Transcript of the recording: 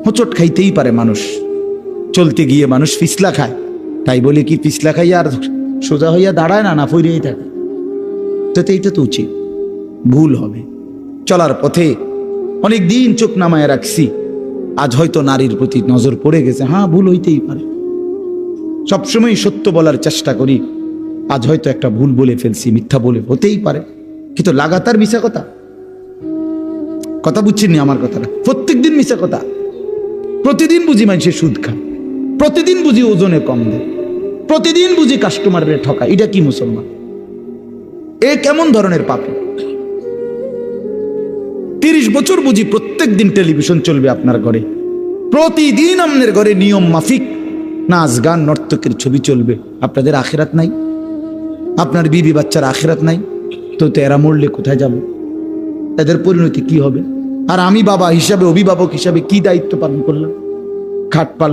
হোঁচট খাইতেই পারে মানুষ, চলতে গিয়ে মানুষ পিছলা খায়, তাই বলে কি পিছলা খাইয়া আর সোজা হইয়া দাঁড়ায় না, না ফইরেই থাকে? তো এইটা তো উচিত, ভুল হবে। চলার পথে অনেক দিন চোখ নামায় রাখছি, আজ হয়তো নারীর প্রতি নজর পড়ে গেছে, হ্যাঁ ভুল হইতেই পারে। সবসময় সত্য বলার চেষ্টা করি, আজ হয়তো একটা ভুল বলে ফেলছি, মিথ্যা বলে, হতেই পারে। কিন্তু লাগাতার মিশা কথা বুঝছেননি আমার কথাটা? প্রত্যেক দিন মিশা কথা, প্রতিদিন বুঝি মানুষের সুদ খায়, প্রতিদিন বুঝি ওজনে কম দেয়, প্রতিদিন বুঝি কাস্টমারের ঠকা। এটা কি মুসলমান? এ কেমন ধরনের পাপী? 30 বছর বুঝি প্রত্যেক দিন টেলিভিশন চলবে আপনার ঘরে, প্রতিদিন আপনার ঘরে নিয়ম মাফিক নাচ গান নর্তকের ছবি চলবে। আপনাদের আখিরাত নাই? আপনার বিবি বাচ্চার আখিরাত নাই? তো এরা মরলে কোথায় যাবে? এদের পরিণতি কি হবে? আর আমি বাবা হিসাবে, অভিভাবক হিসাবে কি দায়িত্ব পালন করলাম? খাট পালন